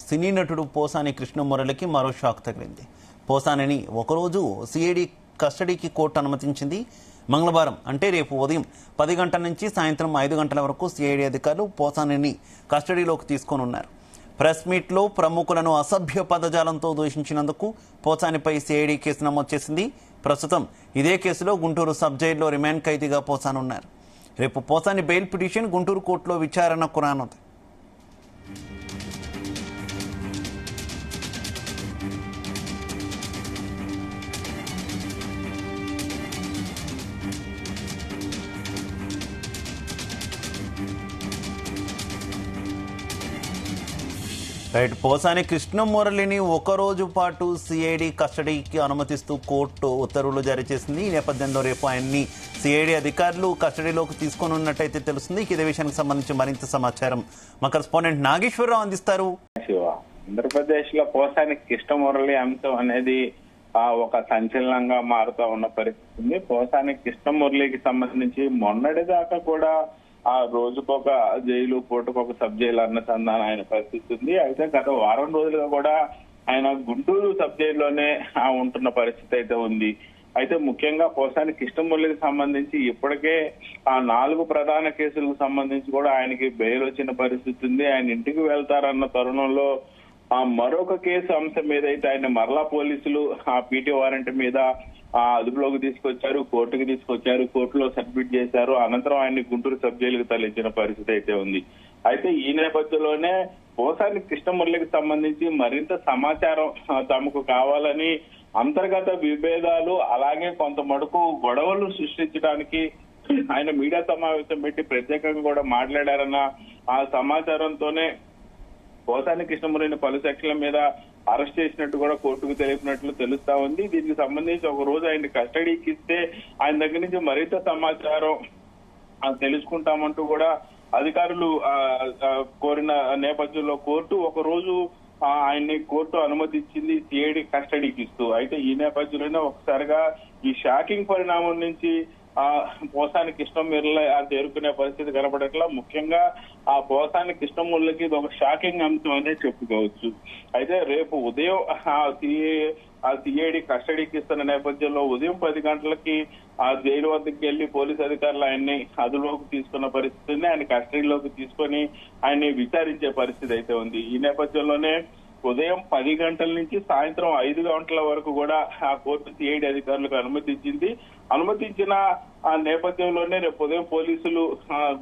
సినీ నటుడు పోసాని కృష్ణమురళికి మరో షాక్ తగిలింది. పోసానిని ఒకరోజు సిఐడి కస్టడీకి కోర్టు అనుమతించింది. మంగళవారం అంటే రేపు ఉదయం 10 గంటల నుంచి సాయంత్రం 5 గంటల వరకు సిఐడి అధికారులు పోసానిని కస్టడీలోకి తీసుకోనున్నారు. ప్రెస్ మీట్లో ప్రముఖులను అసభ్య పదజాలంతో దూషించినందుకు పోసానిపై సిఐడి కేసు నమోదు చేసింది. ప్రస్తుతం ఇదే కేసులో గుంటూరు సబ్ జైల్లో రిమాండ్ ఖైదీగా పోసానున్నారు. రేపు పోసాని బెయిల్ పిటిషన్ గుంటూరు కోర్టులో విచారణకు రానుంది. రైట్, పోసాని కృష్ణమురళిని ఒకరోజు పాటు సిఐడి కస్టడీకి అనుమతిస్తూ కోర్టు ఉత్తర్వులు జారీ చేసింది. ఈ నేపథ్యంలో రేపు ఆయన్ని సిఐడి అధికారులు కస్టడీలోకి తీసుకొనున్నట్టయితే తెలుస్తుంది. ఇదే విషయానికి సంబంధించి మరింత సమాచారం మా కరెస్పాండెంట్ నాగేశ్వరరావు అందిస్తారు. ఆంధ్రప్రదేశ్ లో పోసాని కృష్ణమురళి అంశం అనేది ఒక సంచలనంగా మారుతా ఉన్న పరిస్థితి ఉంది. పోసాని కృష్ణమురళికి సంబంధించి మొన్నటి దాకా కూడా ఆ రోజుకొక జైలు పూటకొక సబ్ జైలు అన్నసంధానం ఆయన పరిస్థితి ఉంది. అయితే గత వారం రోజులుగా కూడా ఆయన గుంటూరు సబ్ జైల్లోనే ఉంటున్న పరిస్థితి అయితే ఉంది. అయితే ముఖ్యంగా పోసాని కృష్ణమురళికి సంబంధించి ఇప్పటికే ఆ 4 ప్రధాన కేసులకు సంబంధించి కూడా ఆయనకి బెయిల్ వచ్చిన పరిస్థితి ఉంది. ఆయన ఇంటికి వెళ్తారన్న తరుణంలో మరొక కేసు అంశం మీద అయితే ఆయన మరలా పోలీసులు ఆ పీటీ వారెంట్ మీద అదుపులోకి తీసుకొచ్చారు, కోర్టుకి తీసుకొచ్చారు, కోర్టులో సబ్మిట్ చేశారు. అనంతరం ఆయన్ని గుంటూరు సబ్ జైలుకు తరలించిన పరిస్థితి అయితే ఉంది. అయితే ఈ నేపథ్యంలోనే పోసాని కృష్ణమురళికి సంబంధించి మరింత సమాచారం తమకు కావాలని అంతర్గత విభేదాలు అలాగే కొంత మటుకు గొడవలు సృష్టించడానికి ఆయన మీడియా సమావేశం పెట్టి ప్రత్యేకంగా కూడా మాట్లాడారన్న ఆ సమాచారంతోనే పోసాని కృష్ణమురళిని పలు సెక్షన్ల మీద అరెస్ట్ చేసినట్టు కూడా కోర్టుకు తెలిపినట్లు తెలుస్తా ఉంది. దీనికి సంబంధించి ఒక రోజు ఆయన కస్టడీకి ఇస్తే ఆయన దగ్గర నుంచి మరింత సమాచారం తెలుసుకుంటామంటూ కూడా అధికారులు కోరిన నేపథ్యంలో కోర్టు ఒక రోజు ఆయన్ని కోర్టు అనుమతి ఇచ్చింది సిఐడి కస్టడీకి ఇస్తూ. అయితే ఈ నేపథ్యంలోనే ఒకసారిగా ఈ షాకింగ్ పరిణామం నుంచి పోసాని కృష్ణమురళి చేరుకునే పరిస్థితి కనపడట్లా. ముఖ్యంగా ఆ పోసాని కృష్ణమురళికి ఇది ఒక షాకింగ్ అంశం అనే చెప్పుకోవచ్చు. అయితే రేపు ఉదయం సిఐడి కస్టడీకి ఇస్తున్న నేపథ్యంలో ఉదయం 10 గంటలకి ఆ జైలు వద్దకు వెళ్లి పోలీసు అధికారులు ఆయన్ని అదుపులోకి తీసుకున్న పరిస్థితి ఉంది. ఆయన కస్టడీలోకి తీసుకొని ఆయన్ని విచారించే పరిస్థితి అయితే ఉంది. ఈ నేపథ్యంలోనే ఉదయం 10 గంటల నుంచి సాయంత్రం 5 గంటల వరకు కూడా ఆ కోర్టు సిఐడి అధికారులకు అనుమతించిన ఆ నేపథ్యంలోనే రేపు ఉదయం పోలీసులు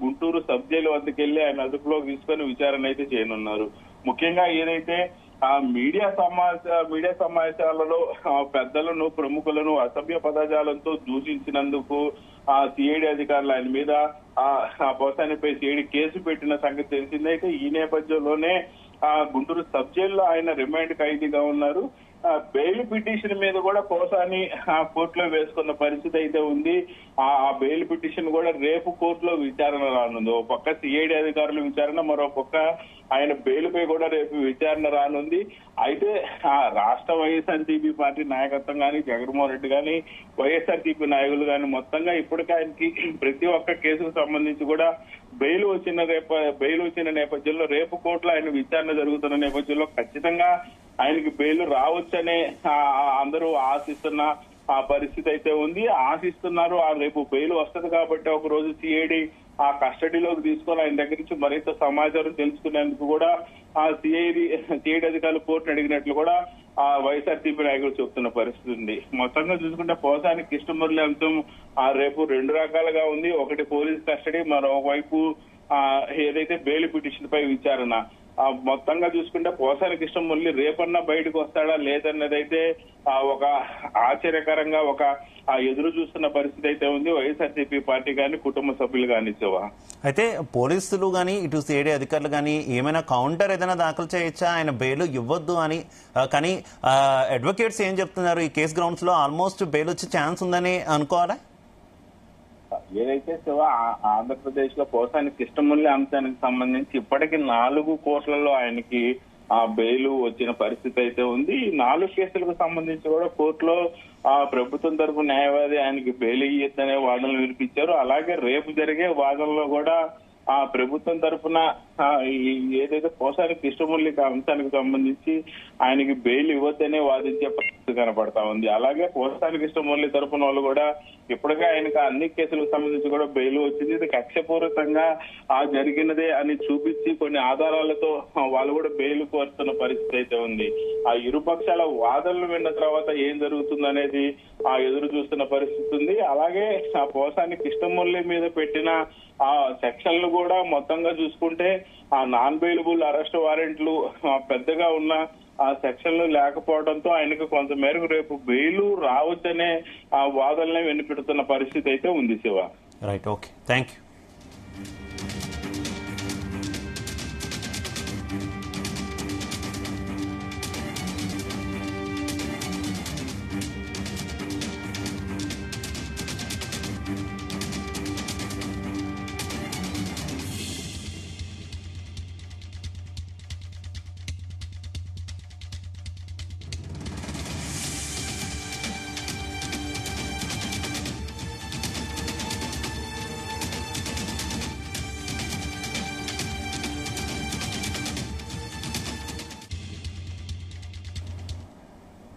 గుంటూరు సబ్ జైలు వద్దకు వెళ్లి ఆయన అదుపులోకి తీసుకొని విచారణ అయితే చేయనున్నారు. ముఖ్యంగా ఏదైతే ఆ మీడియా సమావేశాలలో పెద్దలను ప్రముఖులను అసభ్య పదజాలంతో దూషించినందుకు ఆ సిఐడి అధికారులు ఆయన మీద పోసానిపై సిఐడి కేసు పెట్టిన సంగతి తెలిసిందే. అయితే ఈ నేపథ్యంలోనే గుంటూరు సబ్ జైల్లో ఆయన రిమాండ్ ఖైదీగా ఉన్నారు. బెయిల్ పిటిషన్ మీద కూడా పోసాని కోర్టులో వేసుకున్న పరిస్థితి అయితే ఉంది. ఆ బెయిల్ పిటిషన్ కూడా రేపు కోర్టులో విచారణ రానుంది. ఓ పక్క సిఐడి అధికారుల విచారణ, మరో పక్క ఆయన బెయిల్ పై కూడా రేపు విచారణ రానుంది. అయితే రాష్ట్ర వైఎస్ఆర్సీపీ పార్టీ నాయకత్వం కానీ, జగన్మోహన్ రెడ్డి కానీ, వైఎస్ఆర్సీపీ నాయకులు కానీ మొత్తంగా ఇప్పటికే ఆయనకి ప్రతి ఒక్క కేసుకు సంబంధించి కూడా బెయిల్ వచ్చిన నేపథ్యంలో రేపు కోర్టులో ఆయన విచారణ జరుగుతున్న నేపథ్యంలో ఖచ్చితంగా ఆయనకి బెయిల్ రావచ్చనే అందరూ ఆశిస్తున్న ఆ పరిస్థితి అయితే ఉంది. ఆశిస్తున్నారు రేపు బెయిల్ వస్తుంది కాబట్టి ఒక రోజు సిఐడి ఆ కస్టడీలోకి తీసుకొని ఆయన దగ్గర నుంచి మరింత సమాచారం తెలుసుకునేందుకు కూడా ఆ సిఐడి అధికారులు కోర్టును అడిగినట్లు కూడా ఆ వైఎస్ఆర్సీపీ నాయకులు చెప్తున్న పరిస్థితి ఉంది. మొత్తంగా చూసుకుంటే పోసాని కృష్ణమురళి అంశం రేపు 2 రకాలుగా ఉంది. ఒకటి పోలీస్ కస్టడీ, మరోవైపు ఏదైతే బెయిల్ పిటిషన్ పై విచారణ. మొత్తంగా చూసుకుంటే పోసాని కృష్ణమురళి రేపన్నా బయటకు వస్తాడా లేదన్నది అయితే ఒక ఆశ్చర్యకరంగా ఒక ఎదురు చూస్తున్న పరిస్థితి అయితే ఉంది వైఎస్ఆర్సీపీ పార్టీ కానీ, కుటుంబ సభ్యులు కానీ. అయితే పోలీసులు కానీ ఇటు సిఐడి అధికారులు కానీ ఏమైనా కౌంటర్ ఏదైనా దాఖలు చేయొచ్చా ఆయన బెయిల్ ఇవ్వద్దు అని? కానీ అడ్వకేట్స్ ఏం చెప్తున్నారు, ఈ కేసు గ్రౌండ్స్ లో ఆల్మోస్ట్ బెయిల్ వచ్చే ఛాన్స్ ఉందని అనుకోవాలా? ఏదైతే ఆంధ్రప్రదేశ్ లో పోసాని కృష్ణమురళి అంశానికి సంబంధించి ఇప్పటికీ 4 కోర్టులలో ఆయనకి బెయిల్ వచ్చిన పరిస్థితి అయితే ఉంది. ఈ 4 కేసులకు సంబంధించి కూడా కోర్టులో ప్రభుత్వం తరఫు న్యాయవాది ఆయనకి బెయిల్ ఇయ్యొద్దనే వాదనలు వినిపించారు. అలాగే రేపు జరిగే వాదనలో కూడా ప్రభుత్వం తరఫున ఏదైతే పోసాని కృష్ణమురళి అంశానికి సంబంధించి ఆయనకి బెయిల్ ఇవ్వద్దనే వాదించే పరిస్థితి కనపడతా ఉంది. అలాగే పోసాని కృష్ణమురళి తరపున వాళ్ళు కూడా ఇప్పటికే ఆయనకు అన్ని కేసులకు సంబంధించి కూడా బెయిల్ వచ్చింది. ఇది కక్షపూరితంగా జరిగినదే అని చూపించి కొన్ని ఆధారాలతో వాళ్ళు కూడా బెయిల్ కోరుతున్న పరిస్థితి అయితే ఉంది. ఆ ఇరుపక్షాల వాదనలు విన్న తర్వాత ఏం జరుగుతుందనేది ఎదురు చూస్తున్న పరిస్థితి ఉంది. అలాగే ఆ పోసాని కృష్ణమురళి మీద పెట్టిన ఆ సెక్షన్లు కూడా మొత్తంగా చూసుకుంటే ఆ నాన్ బెయిలబుల్ అరెస్ట్ వారెంట్లు పెద్దగా ఉన్న ఆ సెక్షన్లు లేకపోవడంతో ఆయనకు కొంత మేరకు రేపు బెయిల్ రావద్దనే ఆ వాదనలే వినిపెడుతున్న పరిస్థితి అయితే ఉంది Shiva. Right, okay, thank you.